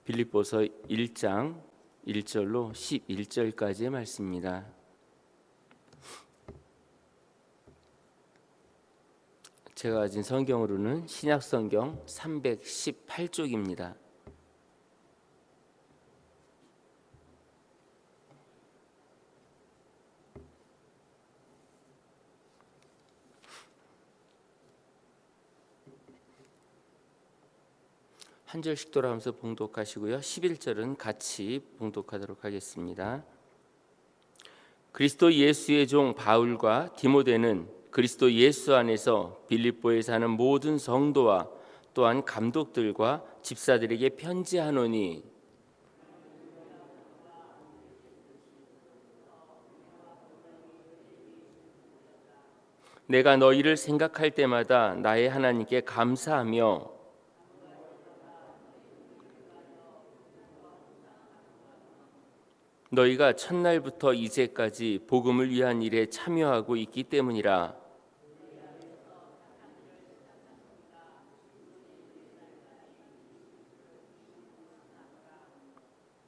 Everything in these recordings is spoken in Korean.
빌립보서 1장 1절로 11절까지의 말씀입니다. 제가 가진 성경으로는 신약성경 318쪽입니다. 한 절씩 돌아가면서 봉독하시고요. 11절은 같이 봉독하도록 하겠습니다. 그리스도 예수의 종 바울과 디모데는 그리스도 예수 안에서 빌립보에 사는 모든 성도와 또한 감독들과 집사들에게 편지하노니, 내가 너희를 생각할 때마다 나의 하나님께 감사하며 너희가 첫날부터 이제까지 복음을 위한 일에 참여하고 있기 때문이라.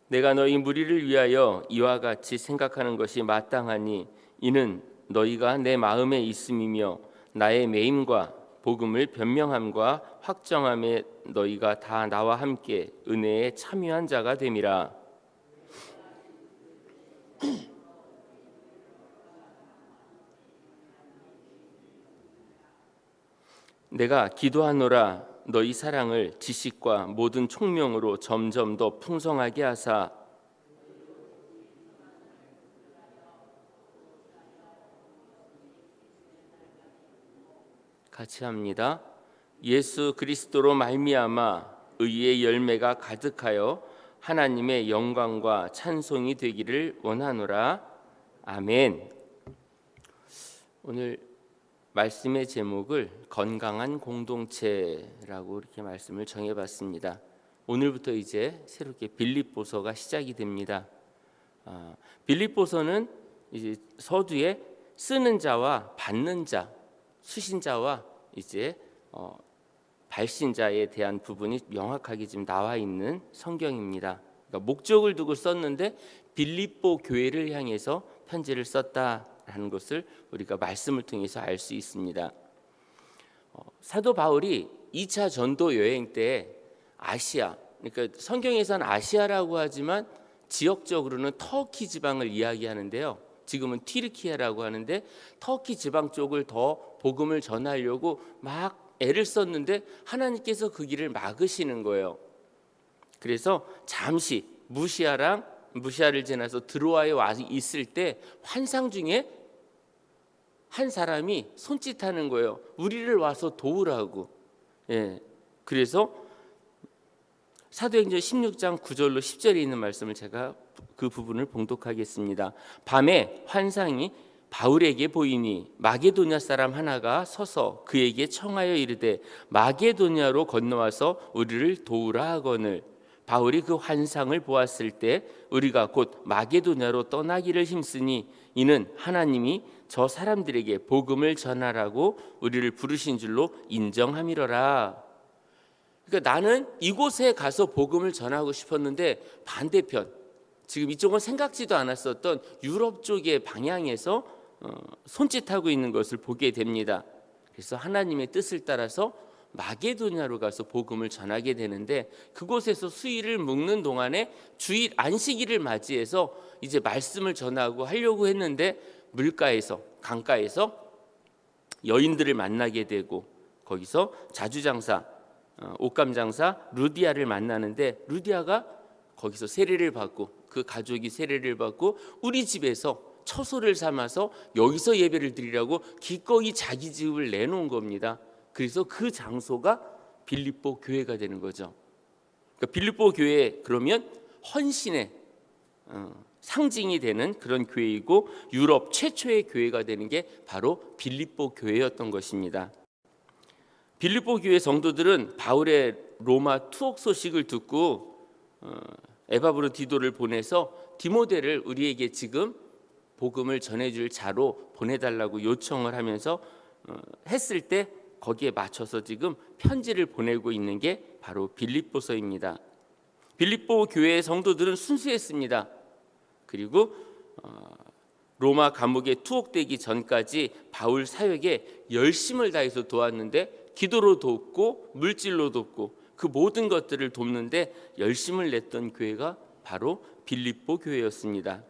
내가 너희 무리를 위하여 이와 같이 생각하는 것이 마땅하니 이는 너희가 내 마음에 있음이며 나의 매임과 복음을 변명함과 확정함에 너희가 다 나와 함께 은혜에 참여한 자가 됨이라. 내가 기도하노라 너희 사랑을 지식과 모든 총명으로 점점 더 풍성하게 하사 같이 합니다. 예수 그리스도로 말미암아 의의 열매가 가득하여 하나님의 영광과 찬송이 되기를 원하노라. 아멘. 오늘 말씀의 제목을 건강한 공동체라고 이렇게 말씀을 정해봤습니다. 오늘부터 이제 새롭게 빌립보서가 시작이 됩니다. 빌립보서는 이제 서두에 쓰는 자와 받는 자, 수신자와 이제 발신자에 대한 부분이 명확하게 지금 나와 있는 성경입니다. 그러니까 목적을 두고 썼는데 빌립보 교회를 향해서 편지를 썼다라는 것을 우리가 말씀을 통해서 알 수 있습니다. 사도 바울이 2차 전도 여행 때 아시아, 그러니까 성경에서는 아시아라고 하지만 지역적으로는 터키 지방을 이야기하는데요. 지금은 튀르키예라고 하는데 터키 지방 쪽을 더 복음을 전하려고 막 애를 썼는데 하나님께서 그 길을 막으시는 거예요. 그래서 잠시 무시아를 지나서 드로아에 와 있을 때 환상 중에 한 사람이 손짓하는 거예요. 우리를 와서 도우라고. 그래서 사도행전 16장 9절로 10절에 있는 말씀을 제가 그 부분을 봉독하겠습니다. 밤에 환상이 바울에게 보이니 마게도냐 사람 하나가 서서 그에게 청하여 이르되 마게도냐로 건너와서 우리를 도우라 하거늘 바울이 그 환상을 보았을 때 우리가 곧 마게도냐로 떠나기를 힘쓰니 이는 하나님이 저 사람들에게 복음을 전하라고 우리를 부르신 줄로 인정함이러라. 그러니까 나는 이곳에 가서 복음을 전하고 싶었는데 반대편 지금 이쪽은 생각지도 않았었던 유럽 쪽의 방향에서 손짓하고 있는 것을 보게 됩니다. 그래서 하나님의 뜻을 따라서 마게도냐로 가서 복음을 전하게 되는데 그곳에서 수일을 묵는 동안에 주일 안식일을 맞이해서 이제 말씀을 전하고 하려고 했는데 물가에서 강가에서 여인들을 만나게 되고 거기서 자주장사 옷감장사 루디아를 만나는데 루디아가 거기서 세례를 받고 그 가족이 세례를 받고 우리 집에서 처소를 삼아서 여기서 예배를 드리라고 기꺼이 자기 집을 내놓은 겁니다. 그래서 그 장소가 빌립보 교회가 되는 거죠. 그러니까 빌립보 교회 그러면 헌신의 상징이 되는 그런 교회이고 유럽 최초의 교회가 되는 게 바로 빌립보 교회였던 것입니다. 빌립보 교회 성도들은 바울의 로마 투옥 소식을 듣고 에바브로디도를 보내서 디모데를 우리에게 지금 복음을 전해줄 자로 보내달라고 요청을 하면서 했을 때 거기에 맞춰서 지금 편지를 보내고 있는 게 바로 빌립보서입니다. 빌립보 교회의 성도들은 순수했습니다. 그리고 로마 감옥에 투옥되기 전까지 바울 사역에 열심을 다해서 도왔는데, 기도로 돕고 물질로 돕고 그 모든 것들을 돕는데 열심을 냈던 교회가 바로 빌립보 교회였습니다.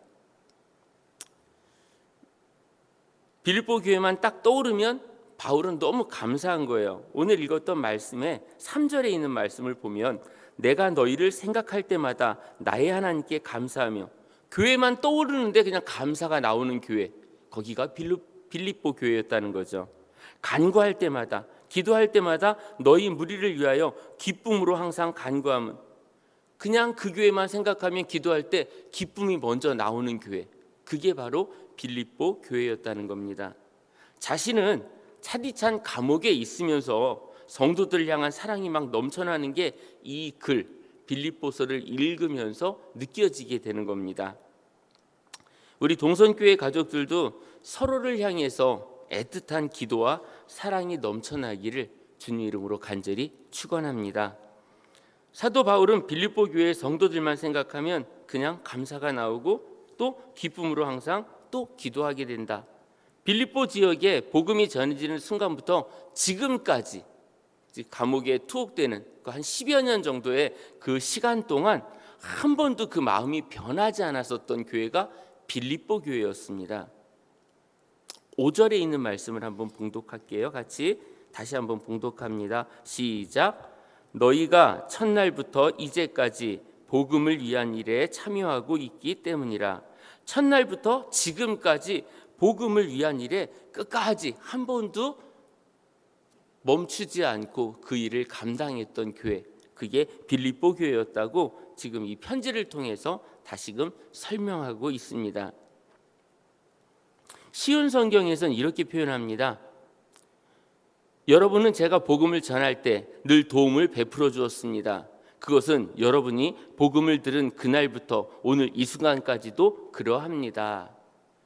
빌립보 교회만 딱 떠오르면 바울은 너무 감사한 거예요. 오늘 읽었던 말씀에 3절에 있는 말씀을 보면, 내가 너희를 생각할 때마다 나의 하나님께 감사하며, 교회만 떠오르는데 그냥 감사가 나오는 교회, 거기가 빌립보 교회였다는 거죠. 간구할 때마다, 기도할 때마다 너희 무리를 위하여 기쁨으로 항상 간구함은, 그냥 그 교회만 생각하면 기도할 때 기쁨이 먼저 나오는 교회, 그게 바로 빌립보 교회였다는 겁니다. 자신은 차디찬 감옥에 있으면서 성도들을 향한 사랑이 막 넘쳐나는 게 이 글 빌립보서를 읽으면서 느껴지게 되는 겁니다. 우리 동선교회 가족들도 서로를 향해서 애틋한 기도와 사랑이 넘쳐나기를 주님 이름으로 간절히 축원합니다. 사도 바울은 빌립보 교회의 성도들만 생각하면 그냥 감사가 나오고 또 기쁨으로 항상 또 기도하게 된다. 빌립보 지역에 복음이 전해지는 순간부터 지금까지 감옥에 투옥되는 한 10여 년 정도의 그 시간 동안 한 번도 그 마음이 변하지 않았었던 교회가 빌립보 교회였습니다. 5절에 있는 말씀을 한번 봉독할게요. 같이 다시 한번 봉독합니다. 시작. 너희가 첫날부터 이제까지 복음을 위한 일에 참여하고 있기 때문이라. 첫날부터 지금까지 복음을 위한 일에 끝까지 한 번도 멈추지 않고 그 일을 감당했던 교회, 그게 빌립보 교회였다고 지금 이 편지를 통해서 다시금 설명하고 있습니다. 쉬운 성경에서는 이렇게 표현합니다. 여러분은 제가 복음을 전할 때 늘 도움을 베풀어 주었습니다. 그것은 여러분이 복음을 들은 그날부터 오늘 이 순간까지도 그러합니다.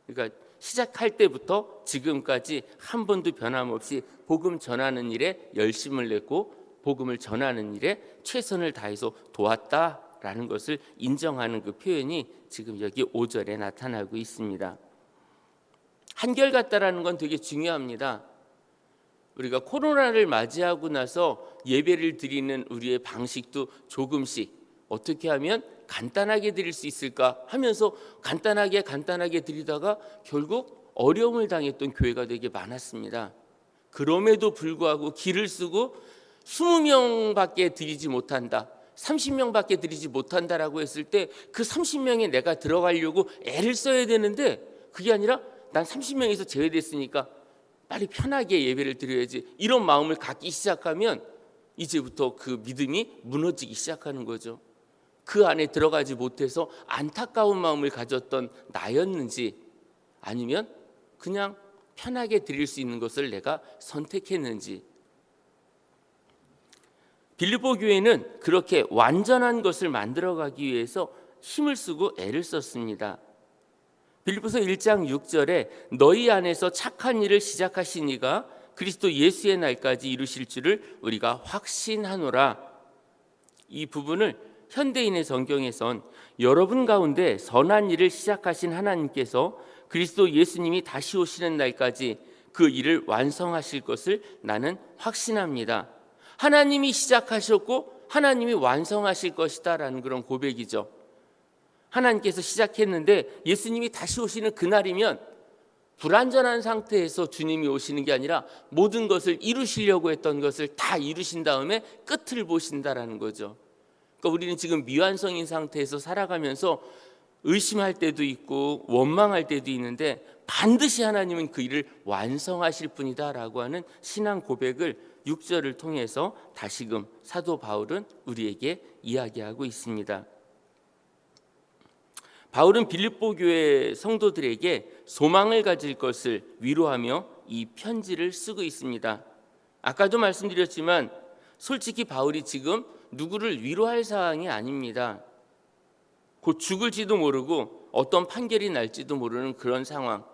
그러니까 시작할 때부터 지금까지 한 번도 변함없이 복음 전하는 일에 열심을 냈고 복음을 전하는 일에 최선을 다해서 도왔다라는 것을 인정하는 그 표현이 지금 여기 5절에 나타나고 있습니다. 한결같다라는 건 되게 중요합니다. 우리가 코로나를 맞이하고 나서 예배를 드리는 우리의 방식도 조금씩 어떻게 하면 간단하게 드릴 수 있을까 하면서 간단하게 드리다가 결국 어려움을 당했던 교회가 되게 많았습니다. 그럼에도 불구하고 기를 쓰고 20명밖에 드리지 못한다, 30명밖에 드리지 못한다라고 했을 때 그 30명에 내가 들어가려고 애를 써야 되는데, 그게 아니라 난 30명에서 제외됐으니까 빨리 편하게 예배를 드려야지, 이런 마음을 갖기 시작하면 이제부터 그 믿음이 무너지기 시작하는 거죠. 그 안에 들어가지 못해서 안타까운 마음을 가졌던 나였는지, 아니면 그냥 편하게 드릴 수 있는 것을 내가 선택했는지. 빌립보 교회는 그렇게 완전한 것을 만들어가기 위해서 힘을 쓰고 애를 썼습니다. 빌립보서 1장 6절에 너희 안에서 착한 일을 시작하신 이가 그리스도 예수의 날까지 이루실 줄을 우리가 확신하노라. 이 부분을 현대인의 성경에선 여러분 가운데 선한 일을 시작하신 하나님께서 그리스도 예수님이 다시 오시는 날까지 그 일을 완성하실 것을 나는 확신합니다. 하나님이 시작하셨고 하나님이 완성하실 것이다라는 그런 고백이죠. 하나님께서 시작했는데 예수님이 다시 오시는 그날이면 불완전한 상태에서 주님이 오시는 게 아니라 모든 것을 이루시려고 했던 것을 다 이루신 다음에 끝을 보신다라는 거죠. 그러니까 우리는 지금 미완성인 상태에서 살아가면서 의심할 때도 있고 원망할 때도 있는데, 반드시 하나님은 그 일을 완성하실 분이다라고 하는 신앙 고백을 6절을 통해서 다시금 사도 바울은 우리에게 이야기하고 있습니다. 바울은 빌립보 교회 성도들에게 소망을 가질 것을 위로하며 이 편지를 쓰고 있습니다. 아까도 말씀드렸지만 솔직히 바울이 지금 누구를 위로할 상황이 아닙니다. 곧 죽을지도 모르고 어떤 판결이 날지도 모르는 그런 상황.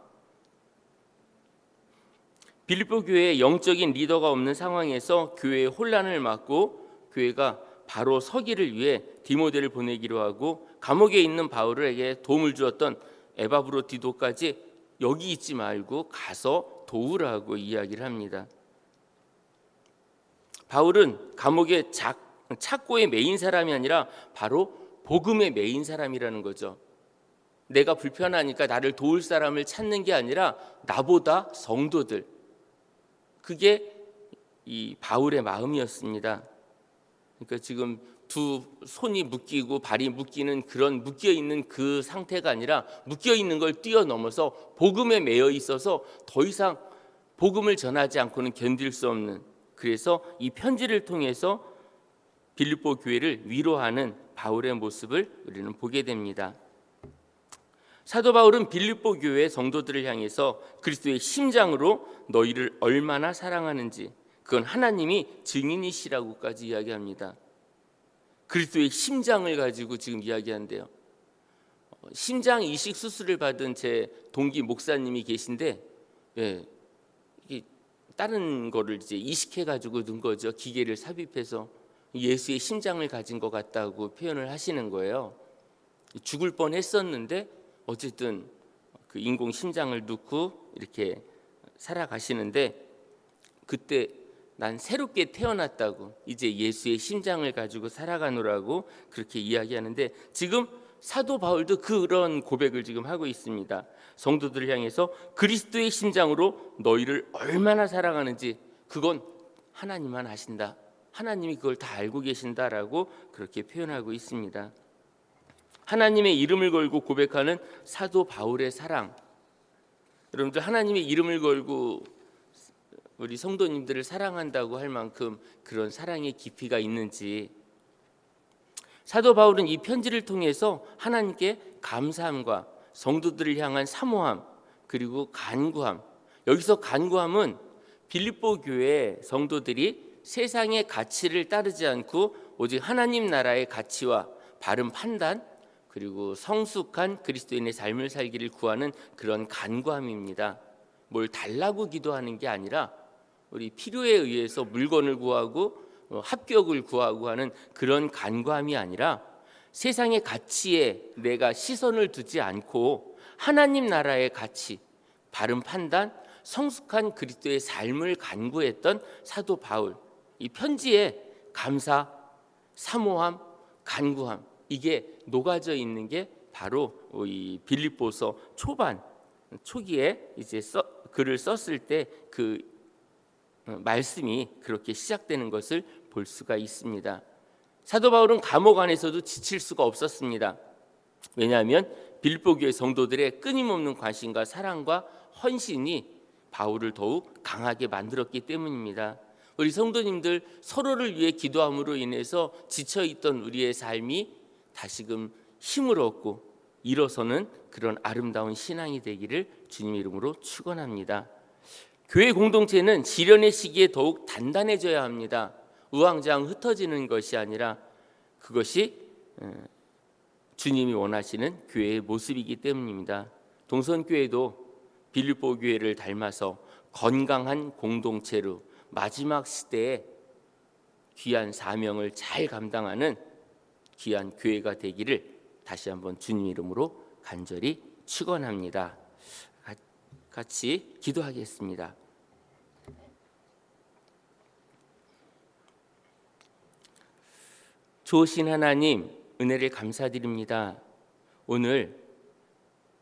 빌립보 교회에 영적인 리더가 없는 상황에서 교회의 혼란을 막고 교회가 바로 서기를 위해 디모데를 보내기로 하고 감옥에 있는 바울에게 도움을 주었던 에바브로디도까지 여기 있지 말고 가서 도우라고 이야기를 합니다. 바울은 감옥의 착고의 메인 사람이 아니라 바로 복음의 메인 사람이라는 거죠. 내가 불편하니까 나를 도울 사람을 찾는 게 아니라 나보다 성도들, 그게 이 바울의 마음이었습니다. 그러니까 지금 두 손이 묶이고 발이 묶이는 그런 묶여 있는 그 상태가 아니라 묶여 있는 걸 뛰어넘어서 복음에 매여 있어서 더 이상 복음을 전하지 않고는 견딜 수 없는, 그래서 이 편지를 통해서 빌립보 교회를 위로하는 바울의 모습을 우리는 보게 됩니다. 사도 바울은 빌립보 교회 성도들을 향해서 그리스도의 심장으로 너희를 얼마나 사랑하는지 그건 하나님이 증인이시라고까지 이야기합니다. 그리스도의 심장을 가지고 지금 이야기한대요. 심장 이식 수술을 받은 제 동기 목사님이 계신데, 다른 거를 이제 이식해 가지고 넣은 거죠. 기계를 삽입해서 예수의 심장을 가진 것 같다고 표현을 하시는 거예요. 죽을 뻔했었는데 어쨌든 그 인공 심장을 넣고 이렇게 살아가시는데, 그때 난 새롭게 태어났다고, 이제 예수의 심장을 가지고 살아가노라고 그렇게 이야기하는데, 지금 사도 바울도 그런 고백을 지금 하고 있습니다. 성도들을 향해서 그리스도의 심장으로 너희를 얼마나 사랑하는지 그건 하나님만 아신다, 하나님이 그걸 다 알고 계신다라고 그렇게 표현하고 있습니다. 하나님의 이름을 걸고 고백하는 사도 바울의 사랑, 여러분들 하나님의 이름을 걸고 우리 성도님들을 사랑한다고 할 만큼 그런 사랑의 깊이가 있는지, 사도 바울은 이 편지를 통해서 하나님께 감사함과 성도들을 향한 사모함, 그리고 간구함, 여기서 간구함은 빌립보 교회 성도들이 세상의 가치를 따르지 않고 오직 하나님 나라의 가치와 바른 판단, 그리고 성숙한 그리스도인의 삶을 살기를 구하는 그런 간구함입니다. 뭘 달라고 기도하는 게 아니라 우리 필요에 의해서 물건을 구하고 합격을 구하고 하는 그런 간구함이 아니라 세상의 가치에 내가 시선을 두지 않고 하나님 나라의 가치, 바른 판단, 성숙한 그리스도의 삶을 간구했던 사도 바울, 이 편지에 감사, 사모함, 간구함, 이게 녹아져 있는 게 바로 이 빌립보서 초기에 이제 글을 썼을 때 그 말씀이 그렇게 시작되는 것을 볼 수가 있습니다. 사도 바울은 감옥 안에서도 지칠 수가 없었습니다. 왜냐하면 빌립보 교회 성도들의 끊임없는 관심과 사랑과 헌신이 바울을 더욱 강하게 만들었기 때문입니다. 우리 성도님들 서로를 위해 기도함으로 인해서 지쳐있던 우리의 삶이 다시금 힘을 얻고 일어서는 그런 아름다운 신앙이 되기를 주님의 이름으로 축원합니다. 교회 공동체는 시련의 시기에 더욱 단단해져야 합니다. 우왕좌왕 흩어지는 것이 아니라 그것이 주님이 원하시는 교회의 모습이기 때문입니다. 동선교회도 빌립보 교회를 닮아서 건강한 공동체로 마지막 시대에 귀한 사명을 잘 감당하는 귀한 교회가 되기를 다시 한번 주님 이름으로 간절히 축원합니다. 같이 기도하겠습니다. 좋으신 하나님, 은혜를 감사드립니다. 오늘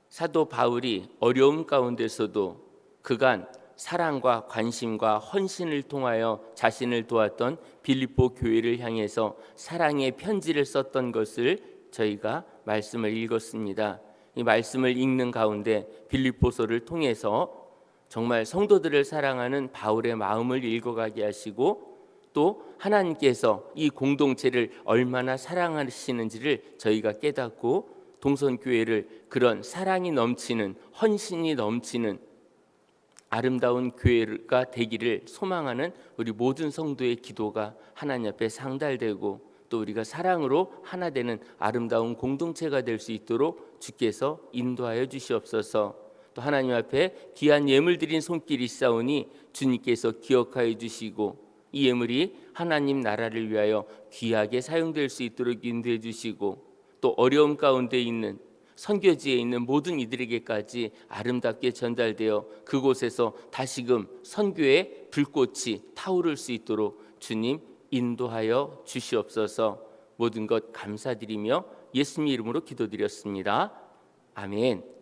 사도 바울이 어려움 가운데서도 그간 사랑과 관심과 헌신을 통하여 자신을 도왔던 빌립보 교회를 향해서 사랑의 편지를 썼던 것을 저희가 말씀을 읽었습니다. 이 말씀을 읽는 가운데 빌립보서를 통해서 정말 성도들을 사랑하는 바울의 마음을 읽어가게 하시고, 또 하나님께서 이 공동체를 얼마나 사랑하시는지를 저희가 깨닫고 동선교회를 그런 사랑이 넘치는, 헌신이 넘치는 아름다운 교회가 되기를 소망하는 우리 모든 성도의 기도가 하나님 앞에 상달되고, 또 우리가 사랑으로 하나 되는 아름다운 공동체가 될 수 있도록 주께서 인도하여 주시옵소서. 또 하나님 앞에 귀한 예물 드린 손길이 있사오니 주님께서 기억하여 주시고 이 예물이 하나님 나라를 위하여 귀하게 사용될 수 있도록 인도해 주시고 또 어려움 가운데 있는 선교지에 있는 모든 이들에게까지 아름답게 전달되어 그곳에서 다시금 선교의 불꽃이 타오를 수 있도록 주님 인도하여 주시옵소서. 모든 것 감사드리며 예수님 이름으로 기도드렸습니다. 아멘.